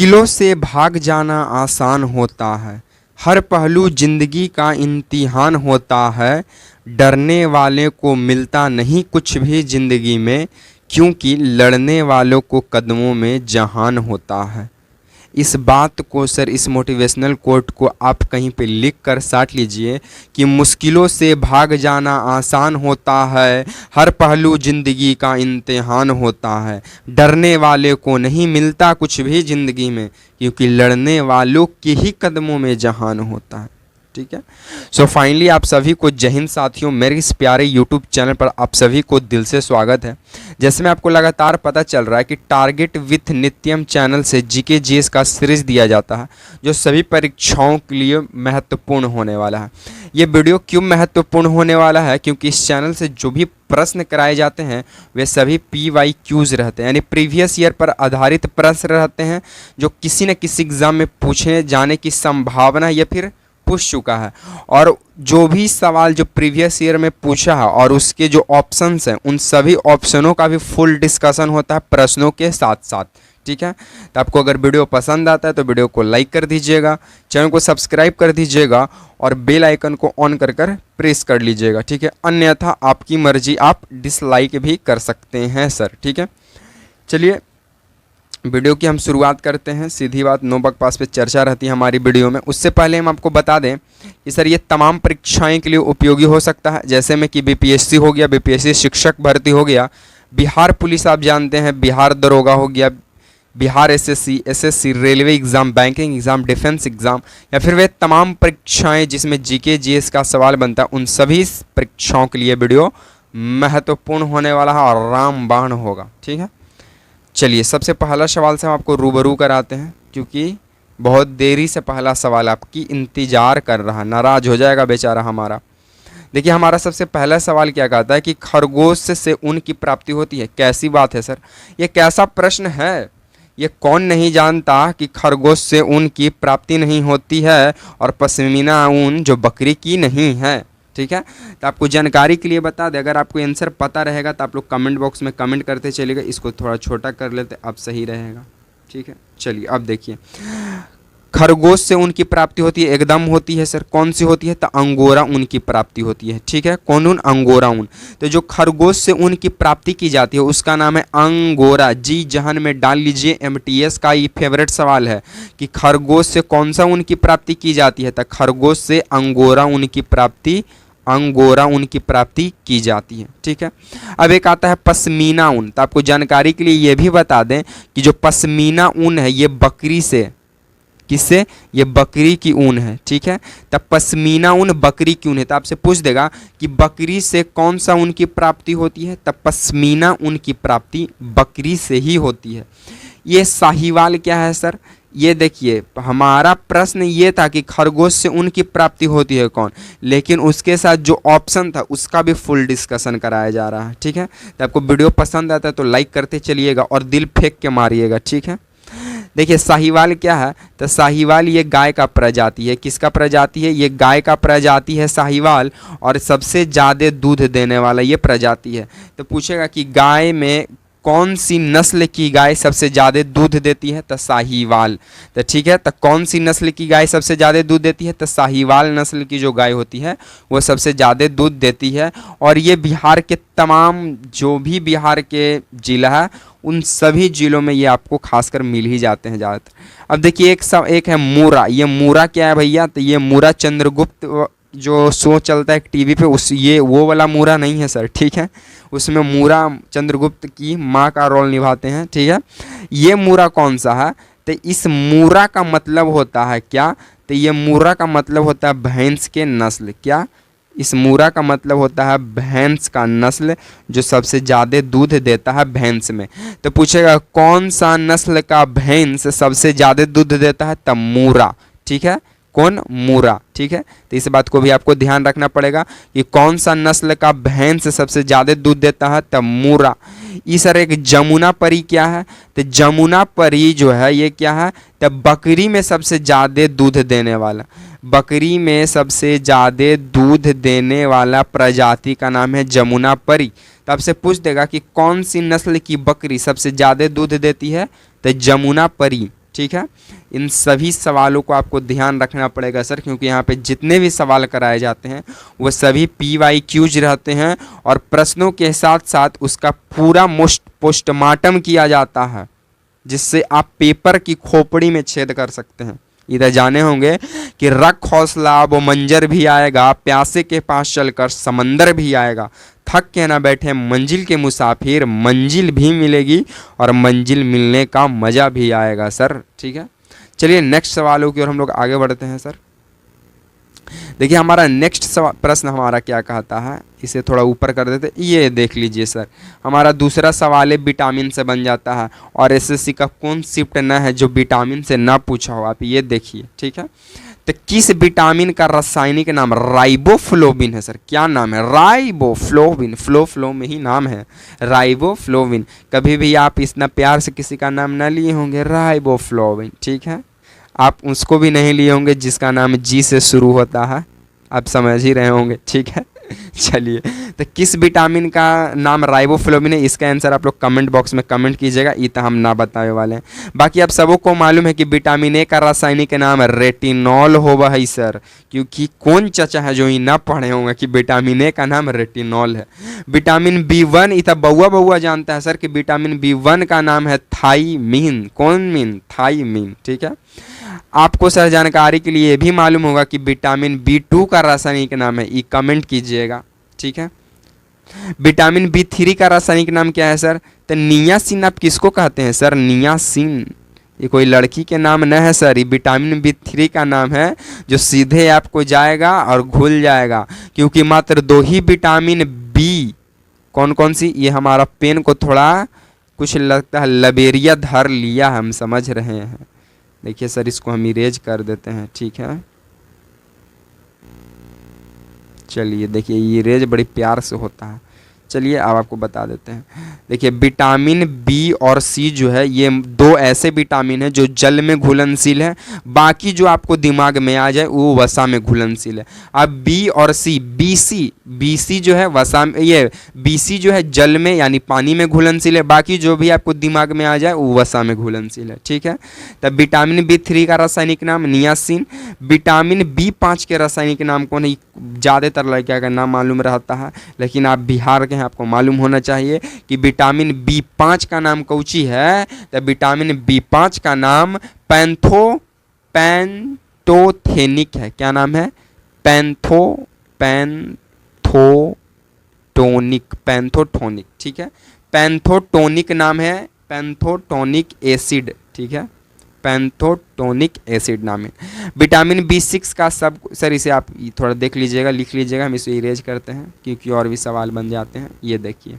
मुश्किलों से भाग जाना आसान होता है, हर पहलू जिंदगी का इम्तिहान होता है। डरने वाले को मिलता नहीं कुछ भी जिंदगी में, क्योंकि लड़ने वालों को कदमों में जहान होता है। इस बात को सर, इस मोटिवेशनल कोट को आप कहीं पे लिख कर साट लीजिए कि मुश्किलों से भाग जाना आसान होता है, हर पहलू ज़िंदगी का इम्तिहान होता है। डरने वाले को नहीं मिलता कुछ भी ज़िंदगी में, क्योंकि लड़ने वालों के ही कदमों में जहान होता है। ठीक है। सो फाइनली आप सभी को जय हिंद साथियों। मेरे इस प्यारे यूट्यूब चैनल पर आप सभी को दिल से स्वागत है। जैसे में आपको लगातार पता चल रहा है कि टारगेट विथ नित्यम चैनल से जीके जीएस का सीरीज दिया जाता है, जो सभी परीक्षाओं के लिए महत्वपूर्ण होने वाला है। ये वीडियो क्यों महत्वपूर्ण होने वाला है? क्योंकि इस चैनल से जो भी प्रश्न कराए जाते हैं वे सभी PYQs रहते हैं, यानी प्रीवियस ईयर पर आधारित प्रश्न रहते हैं, जो किसी न किसी एग्जाम में पूछे जाने की संभावना या फिर पूछ चुका है। और जो भी सवाल जो प्रीवियस ईयर में पूछा है और उसके जो ऑप्शंस हैं, उन सभी ऑप्शनों का भी फुल डिस्कशन होता है प्रश्नों के साथ साथ। ठीक है। तो आपको अगर वीडियो पसंद आता है तो वीडियो को लाइक कर दीजिएगा, चैनल को सब्सक्राइब कर दीजिएगा और बेल आइकन को ऑन कर प्रेस कर लीजिएगा। ठीक है। अन्यथा आपकी मर्जी, आप डिसलाइक भी कर सकते हैं सर। ठीक है। चलिए वीडियो की हम शुरुआत करते हैं। सीधी बात, नो बकवास पे चर्चा रहती है हमारी वीडियो में। उससे पहले हम आपको बता दें कि सर ये तमाम परीक्षाएं के लिए उपयोगी हो सकता है, जैसे में कि BPSC हो गया, BPSC शिक्षक भर्ती हो गया, बिहार पुलिस आप जानते हैं, बिहार दरोगा हो गया, Bihar SSC, railway exam, banking exam, defence exam, या फिर वे तमाम परीक्षाएँ जिसमें GK GS का सवाल बनता है, उन सभी परीक्षाओं के लिए वीडियो महत्वपूर्ण होने वाला है और रामबाण होगा। ठीक है। चलिए सबसे पहला सवाल से हम आपको रूबरू कराते हैं, क्योंकि बहुत देरी से पहला सवाल आपकी इंतज़ार कर रहा, नाराज़ हो जाएगा बेचारा हमारा। देखिए हमारा सबसे पहला सवाल क्या कहता है कि खरगोश से ऊन की प्राप्ति होती है। कैसी बात है सर, ये कैसा प्रश्न है? ये कौन नहीं जानता कि खरगोश से ऊन की प्राप्ति नहीं होती है और पश्मीना ऊन जो बकरी की नहीं है। ठीक है। तो आपको जानकारी के लिए बता दें, अगर आपको आंसर पता रहेगा तो आप लोग कमेंट बॉक्स में कमेंट करते चलिएगा। इसको थोड़ा छोटा कर लेते, अब सही रहेगा। ठीक है। चलिए अब देखिए, खरगोश से ऊन की प्राप्ति होती है, एकदम होती है सर। कौन सी होती है? तो अंगोरा ऊन की प्राप्ति होती है। ठीक है। कौन ऊन? अंगोरा ऊन। तो जो खरगोश से ऊन की प्राप्ति की जाती है उसका नाम है अंगोरा। जी जहन में डाल लीजिए, MTS का ये फेवरेट सवाल है कि खरगोश से कौन सा ऊन की प्राप्ति की जाती है? तो खरगोश से अंगोरा ऊन की प्राप्ति, अंगोरा ऊन की प्राप्ति की जाती है। ठीक है। अब एक आता है पश्मीना ऊन। तो आपको जानकारी के लिए ये भी बता दें कि जो पश्मीना ऊन है ये बकरी से, किससे? ये बकरी की ऊन है। ठीक है। तब पश्मीना ऊन बकरी की ऊन है। तो आपसे पूछ देगा कि बकरी से कौन सा ऊन की प्राप्ति होती है? तब पश्मीना ऊन की प्राप्ति बकरी से ही होती है। ये साहीवाल क्या है सर? ये देखिए हमारा प्रश्न ये था कि खरगोश से ऊन की प्राप्ति होती है कौन, लेकिन उसके साथ जो ऑप्शन था उसका भी फुल डिस्कशन कराया जा रहा है। ठीक है। तो आपको वीडियो पसंद आता है तो लाइक करते चलिएगा और दिल फेंक के मारिएगा। ठीक है। देखिए साहीवाल क्या है? तो साहीवाल ये गाय का प्रजाति है। किसका प्रजाति है? ये गाय का प्रजाति है साहीवाल, और सबसे ज़्यादा दूध देने वाला ये प्रजाति है। तो पूछेगा कि गाय में कौन सी नस्ल की गाय सबसे ज़्यादा दूध देती है? तो साहीवाल। तो ठीक है। तो कौन सी नस्ल की गाय सबसे ज़्यादा दूध देती है? तो साहीवाल नस्ल की जो गाय होती है वो सबसे ज़्यादा दूध देती है। और ये बिहार के तमाम जो भी बिहार के ज़िला है उन सभी ज़िलों में ये आपको खासकर मिल ही जाते हैं ज़्यादातर। अब देखिए एक है मूरा। ये मूरा क्या है भैया? तो ये मूरा चंद्रगुप्त जो शो चलता है टीवी पे, उस ये वो वाला मूरा नहीं है सर। ठीक है। उसमें मूरा चंद्रगुप्त की माँ का रोल निभाते हैं। ठीक है। ये मूरा कौन सा है? तो इस मूरा का मतलब होता है क्या? तो ये मूरा का मतलब होता है भैंस के नस्ल। क्या? इस मूरा का मतलब होता है भैंस का नस्ल जो सबसे ज़्यादा दूध देता है भैंस में। तो पूछेगा कौन सा नस्ल का भैंस सबसे ज़्यादा दूध देता है? तब मूरा। ठीक है। कौन? मूरा। ठीक है। तो इस बात को भी आपको ध्यान रखना पड़ेगा कि कौन सा नस्ल का भैंस सबसे ज़्यादा दूध देता है? तब मूरा। इस सर एक जमुना परी क्या है? तो जमुना परी जो है ये क्या है? तब बकरी में सबसे ज़्यादा दूध देने वाला, बकरी में सबसे ज़्यादा दूध देने वाला प्रजाति का नाम है जमुना परी। तो आपसे पूछ देगा कि कौन सी नस्ल की बकरी सबसे ज़्यादा दूध देती है? तो जमुना परी। ठीक है। इन सभी सवालों को आपको ध्यान रखना पड़ेगा सर, क्योंकि यहाँ पे जितने भी सवाल कराए जाते हैं वो सभी PYQs रहते हैं और प्रश्नों के साथ साथ उसका पूरा पोस्टमार्टम किया जाता है, जिससे आप पेपर की खोपड़ी में छेद कर सकते हैं। इधर जाने होंगे कि रख हौसला वो मंजर भी आएगा, प्यासे के पास चलकर समंदर भी आएगा, थक के ना बैठे मंजिल के मुसाफिर, मंजिल भी मिलेगी और मंजिल मिलने का मज़ा भी आएगा सर। ठीक है, चलिए नेक्स्ट सवालों की ओर हम लोग आगे बढ़ते हैं सर। देखिए हमारा नेक्स्ट प्रश्न हमारा क्या कहता है, इसे थोड़ा ऊपर कर देते, ये देख लीजिए सर। हमारा दूसरा सवाल है विटामिन से बन जाता है, और एसएससी का कौन शिफ्ट न है जो विटामिन से ना पूछा हो, आप ये देखिए। ठीक है, तो किस विटामिन का रासायनिक नाम राइबोफ्लोविन है सर? क्या नाम है? राइबोफ्लोविन। फ्लो में ही नाम है राइबोफ्लोविन। कभी भी आप इतना प्यार से किसी का नाम ना लिए होंगे, राइबोफ्लोविन। ठीक है, आप उसको भी नहीं लिए होंगे जिसका नाम जी से शुरू होता है, आप समझ ही रहे होंगे। ठीक है, चलिए, तो किस विटामिन का नाम राइबोफ्लोविन है, इसका आंसर आप लोग कमेंट बॉक्स में कमेंट कीजिएगा, ये तो हम ना बताने वाले हैं। बाकी आप सबों को मालूम है कि विटामिन ए का रासायनिक नाम रेटिनॉल होगा है सर, क्योंकि कौन चचा है जो ये ना पढ़े होंगे कि विटामिन ए का नाम रेटिनॉल है। विटामिन B1 इतना बउआ जानता है सर कि विटामिन B1 का नाम है थाइमीन। कौन मीन? थाइमीन। ठीक है, आपको सर जानकारी के लिए ये भी मालूम होगा कि विटामिन B2 का रासायनिक नाम है, ये कमेंट कीजिएगा। ठीक है, विटामिन B3 का रासायनिक नाम क्या है सर? तो नियासिन आप किसको कहते हैं सर? नियासिन, ये कोई लड़की के नाम न है सर, ये विटामिन B3 का नाम है जो सीधे आपको जाएगा और घुल जाएगा, क्योंकि मात्र 2 ही विटामिन बी, कौन कौन सी, ये हमारा पेन को थोड़ा कुछ लगता है लबेरिया धर लिया, हम समझ रहे हैं। देखिए सर, इसको हम इरेज कर देते हैं। ठीक है, चलिए देखिए ये इरेज बड़ी प्यार से होता है। चलिए अब आपको बता देते हैं। देखिए विटामिन बी और सी जो है, ये 2 ऐसे विटामिन है जो जल में घुलनशील है, बाकी जो आपको दिमाग में आ जाए वो वसा में घुलनशील है। अब बी और सी, बीसी जो है वसा में, ये बीसी जो है जल में यानी पानी में घुलनशील है, बाकी जो भी आपको दिमाग में आ जाए वो वसा में घुलनशील है। ठीक है, तब विटामिन B3 का रासायनिक नाम नियासिन। विटामिन B5 के रासायनिक नाम को नहीं ज़्यादातर लड़कियों का नाम मालूम रहता है, लेकिन आप बिहार के हैं, आपको मालूम होना चाहिए कि विटामिन B5 का नाम कौची है। तो विटामिन B5 का नाम पैंथोथेनिक है। क्या नाम है? पैंथोटोनिक। ठीक है, पैंथोटोनिक नाम है, पैंथोटोनिक एसिड। ठीक है, पैंथोटोनिक एसिड नाम है। विटामिन B6 का सब सर, इसे आप थोड़ा देख लीजिएगा, लिख लीजिएगा, हम इसे इरेज करते हैं क्योंकि और भी सवाल बन जाते हैं। ये देखिए,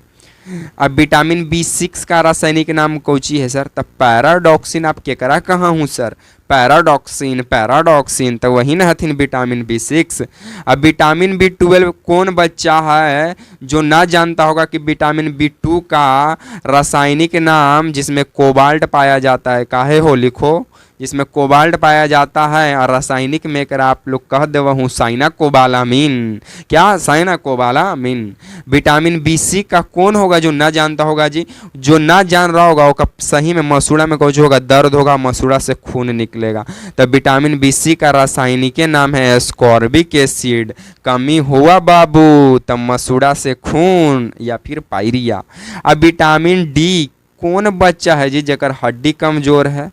अब विटामिन B6 का रासायनिक नाम कौची है सर? तब पैराडॉक्सिन। आप केकरा कहाँ हूँ सर? पैराडॉक्सिन तो वही ना हथिन विटामिन B6। अब विटामिन B12 कौन बच्चा है जो ना जानता होगा कि विटामिन B2 का रासायनिक नाम जिसमें कोबाल्ट पाया जाता है, काहे हो लिखो, जिसमें कोबाल्ट पाया जाता है, और रासायनिक में कर आप लोग कह देव हूँ साइनाकोबालामीन। क्या? साइनाकोबालामीन। विटामिन B6 का कौन होगा जो ना जानता होगा जी? जो ना जान रहा होगा वो सही में मसूड़ा में कुछ होगा, दर्द होगा, मसूड़ा से खून निकलेगा। तब विटामिन B6 का रासायनिक नाम है एस्कॉर्बिक एसिड। कमी हुआ बाबू तब मसूड़ा से खून या फिर पायरिया। अब विटामिन D कौन बच्चा है जी जकर हड्डी कमजोर है?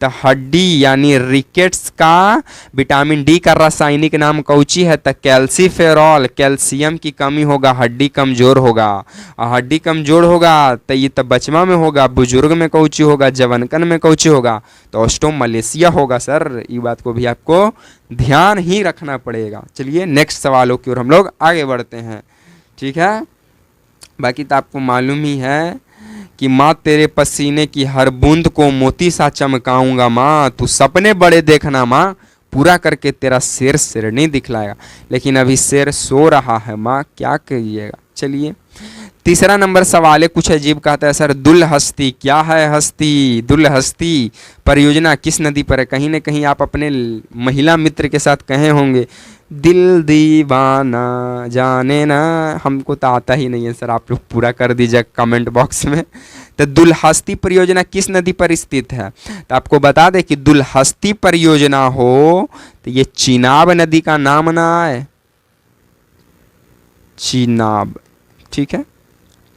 तो हड्डी यानी रिकेट्स का विटामिन D का रासायनिक नाम कौची है? तो कैल्सीफेरॉल। कैल्शियम की कमी होगा, हड्डी कमजोर होगा, और हड्डी कमजोर होगा तो ये तो बचवा में होगा, बुजुर्ग में कौची होगा, जवनकन में कौची होगा, तो ऑस्टोमलेशिया होगा सर। ये बात को भी आपको ध्यान ही रखना पड़ेगा। चलिए नेक्स्ट सवालों की ओर हम लोग आगे बढ़ते हैं। ठीक है, बाकी तो आपको मालूम ही है कि माँ तेरे पसीने की हर बूंद को मोती सा चमकाऊंगा माँ, तू सपने बड़े देखना माँ, पूरा करके तेरा शेर शेरनी दिखलाएगा। लेकिन अभी शेर सो रहा है माँ, क्या करिएगा। चलिए तीसरा नंबर सवाल है, कुछ अजीब कहता है सर, दुलहस्ती। क्या है हस्ती? दुलहस्ती परियोजना किस नदी पर है? कहीं ना कहीं आप अपने महिला मित्र के साथ कहे होंगे दिल दीवाना जाने ना, हमको तो आता ही नहीं है सर, आप लोग पूरा कर दीजिए कमेंट बॉक्स में। तो दुलहस्ती परियोजना किस नदी पर स्थित है? तो आपको बता दें कि दुलहस्ती परियोजना हो तो ये चिनाब नदी का नाम ना है, चिनाब, ठीक है,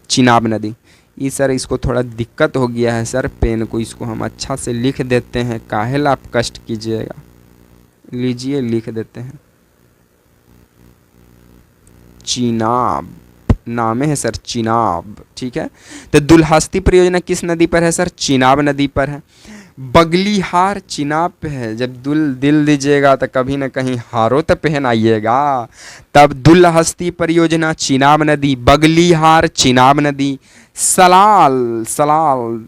चिनाब नदी। ये सर इसको थोड़ा दिक्कत हो गया है सर, पेन को इसको हम अच्छा से लिख देते हैं, काहेला आप कष्ट कीजिएगा, लीजिए लिख देते हैं, चिनाब नाम है सर, चिनाब, ठीक है। तो दुलहस्ती परियोजना किस नदी पर है सर? चिनाब नदी पर है। बगलीहार चिनाब पे है। जब दिल दीजिएगा तो कभी ना कहीं हारो तो पहनाइएगा। तब दुलहस्ती परियोजना चिनाब नदी, बगलीहार चिनाब नदी, सलाल,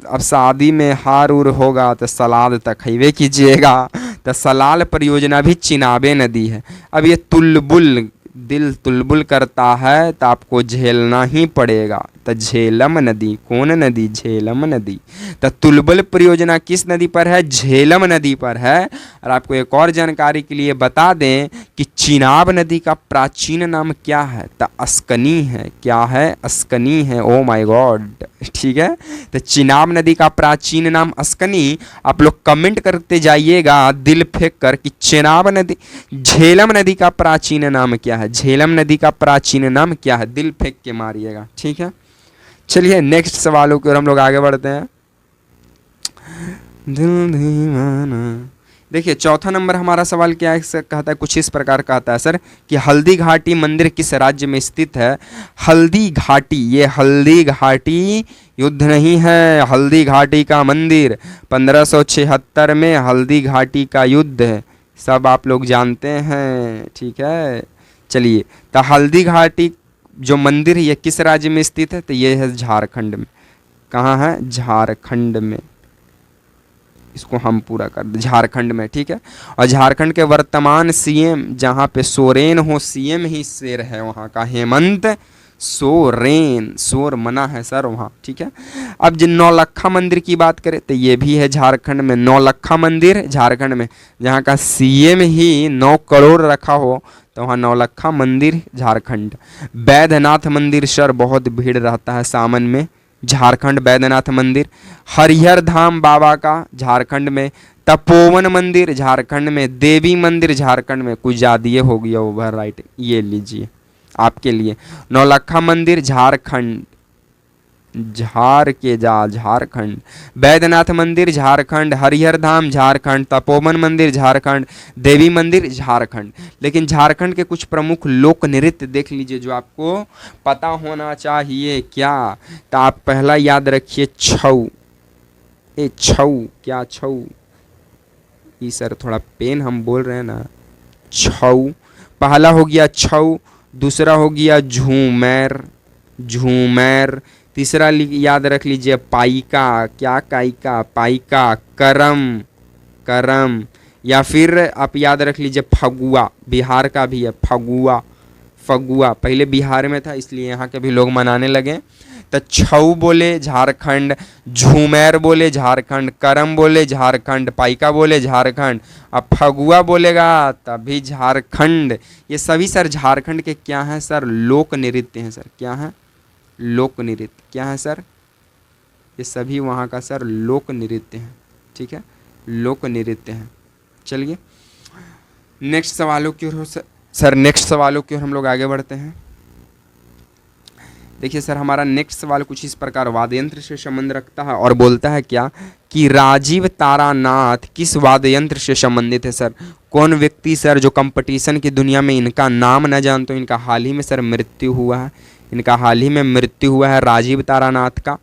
अब शादी में हार उर होगा तो सलाद तक खइबे कीजिएगा, तो सलाल परियोजना भी चिनाबे नदी है। अब ये तुलबुल, दिल तुलबुल करता है तो आपको झेलना ही पड़ेगा, तो झेलम नदी, कौन नदी? झेलम नदी। तो तुलबुल परियोजना किस नदी पर है? झेलम नदी पर है। और आपको एक और जानकारी के लिए बता दें कि चिनाब नदी का प्राचीन नाम क्या है? तो अस्कनी है। क्या है? अस्कनी है। ओ माय गॉड, ठीक है। तो चिनाब नदी का प्राचीन नाम अस्कनी। आप लोग कमेंट करते जाइएगा दिल फेंक कर कि चिनाब नदी, झेलम नदी का प्राचीन नाम क्या है? झेलम नदी का प्राचीन नाम क्या है? दिल फेंक के मारिएगा, ठीक है। चलिए नेक्स्ट सवालों की ओर हम लोग आगे बढ़ते हैं। दिल दीवाना। देखिए चौथा नंबर हमारा सवाल क्या है, कहता है कुछ इस प्रकार कहता है सर कि हल्दी घाटी मंदिर किस राज्य में स्थित है? हल्दी घाटी, ये हल्दी घाटी युद्ध नहीं है, हल्दी घाटी का मंदिर 1576 में हल्दी घाटी का युद्ध है, सब आप लोग जानते हैं, ठीक है। चलिए, तो हल्दी घाटी जो मंदिर है ये किस राज्य में स्थित है? तो ये है झारखंड में। कहाँ है? झारखंड में। इसको हम पूरा कर दें, झारखंड में, ठीक है। और झारखंड के वर्तमान सीएम जहाँ पे सोरेन हो, सीएम ही शेर है वहाँ का, हेमंत सोरेन, शोर मना है सर वहाँ, ठीक है। अब जिन नौलखा मंदिर की बात करें तो ये भी है झारखंड में, नौलखा मंदिर झारखंड में, जहाँ का सीएम ही 9 करोड़ रखा हो तो वहाँ नौलखा मंदिर झारखंड। बैद्यनाथ मंदिर सर बहुत भीड़ रहता है सावन में, झारखंड बैद्यनाथ मंदिर। हरिहर धाम बाबा का झारखंड में। तपोवन मंदिर झारखंड में। देवी मंदिर झारखंड में। कुछ ज़्यादा हो गया ओवर राइट, ये लीजिए आपके लिए। नौलखा मंदिर झारखंड, झारखंड। बैद्यनाथ मंदिर झारखंड। हरिहर धाम झारखंड। तपोवन मंदिर झारखंड। देवी मंदिर झारखंड। लेकिन झारखंड के कुछ प्रमुख लोक नृत्य देख लीजिए जो आपको पता होना चाहिए। क्या? तो आप पहला याद रखिए छऊ। ए छऊ, क्या छऊ? ये सर थोड़ा पेन हम बोल रहे हैं ना। छऊ पहला हो गया, छऊ। दूसरा हो गया झूमर, झूमर। तीसरा याद रख लीजिए पाइका। क्या काइका? पाइका। करम, करम। या फिर आप याद रख लीजिए फगुआ, बिहार का भी है फगुआ, फगुआ पहले बिहार में था इसलिए यहाँ के भी लोग मनाने लगे। तो छऊ बोले झारखंड, झूमर बोले झारखंड, करम बोले झारखंड, पाइका बोले झारखंड, अब फगुआ बोलेगा तभी झारखंड। ये सभी सर झारखंड के क्या हैं सर? लोक नृत्य हैं सर। क्या है? लोक नृत्य। क्या है सर? ये सभी वहाँ का सर लोक नृत्य हैं, ठीक है, लोक नृत्य हैं। चलिए नेक्स्ट सवालों की ओर सर, नेक्स्ट सवालों की ओर हम लोग आगे बढ़ते हैं। देखिए सर हमारा नेक्स्ट सवाल कुछ इस प्रकार वाद्य यंत्र से संबंध रखता है और बोलता है क्या कि राजीव तारानाथ किस वाद्य यंत्र से संबंधित है सर? कौन व्यक्ति सर जो कंपटीशन की दुनिया में इनका नाम न जान, तो इनका हाल ही में सर मृत्यु हुआ है, इनका हाल ही में मृत्यु हुआ है राजीव तारानाथ का।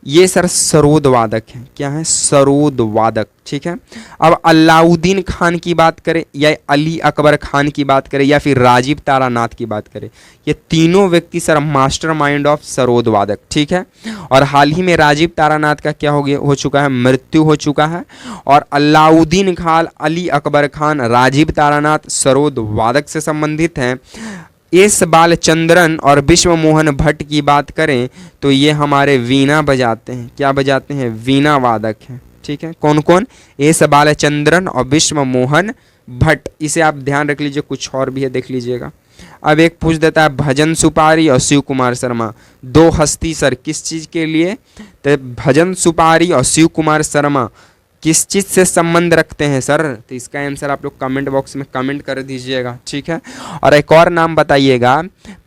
ये सर सरोद वादक हैं। क्या है? सरोद वादक, ठीक है। अब अलाउद्दीन खान की बात करें या अली अकबर खान की बात करें या फिर राजीव तारानाथ की बात करें, ये तीनों व्यक्ति सर मास्टरमाइंड ऑफ सरोद वादक, ठीक है। और हाल ही में राजीव तारानाथ का क्या हो चुका है? मृत्यु हो चुका है। और अलाउद्दीन खान, अली अकबर खान, राजीव तारानाथ सरोद वादक से संबंधित हैं। एस बालचंद्रन और विश्व मोहन भट्ट की बात करें तो ये हमारे वीणा बजाते हैं। क्या बजाते हैं? वीणा वादक हैं, ठीक है। कौन कौन? एस बालचंद्रन और विश्व मोहन भट्ट, इसे आप ध्यान रख लीजिए, कुछ और भी है देख लीजिएगा। अब एक पूछ देता है भजन सुपारी और शिव कुमार शर्मा, दो हस्ती सर किस चीज़ के लिए? तो भजन सुपारी और शिव कुमार शर्मा किस चीज़ से संबंध रखते हैं सर? तो इसका आंसर आप लोग कमेंट बॉक्स में कमेंट कर दीजिएगा, ठीक है। और एक और नाम बताइएगा,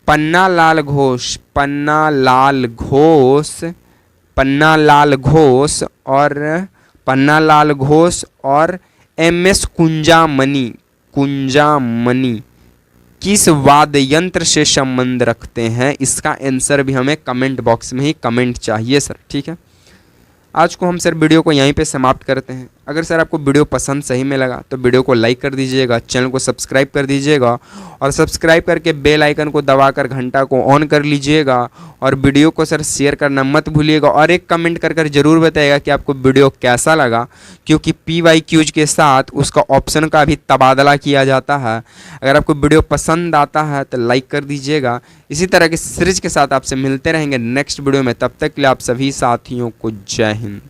पन्ना लाल घोष, पन्ना लाल घोष, पन्ना लाल घोष और पन्ना लाल घोष और MS कुंजामणि, कुंजामणि किस वाद्य यंत्र से संबंध रखते हैं? इसका आंसर भी हमें कमेंट बॉक्स में ही कमेंट चाहिए सर, ठीक है। आज को हम सर वीडियो को यहीं पे समाप्त करते हैं। अगर सर आपको वीडियो पसंद सही में लगा तो वीडियो को लाइक कर दीजिएगा, चैनल को सब्सक्राइब कर दीजिएगा और सब्सक्राइब करके बेल आइकन को दबाकर घंटा को ऑन कर लीजिएगा और वीडियो को सर शेयर करना मत भूलिएगा और एक कमेंट कर जरूर बताइएगा कि आपको वीडियो कैसा लगा, क्योंकि PYQs के साथ उसका ऑप्शन का भी तबादला किया जाता है। अगर आपको वीडियो पसंद आता है तो लाइक कर दीजिएगा। इसी तरह के सीरीज के साथ आपसे मिलते रहेंगे नेक्स्ट वीडियो में, तब तक के लिए आप सभी साथियों को जय हिंद।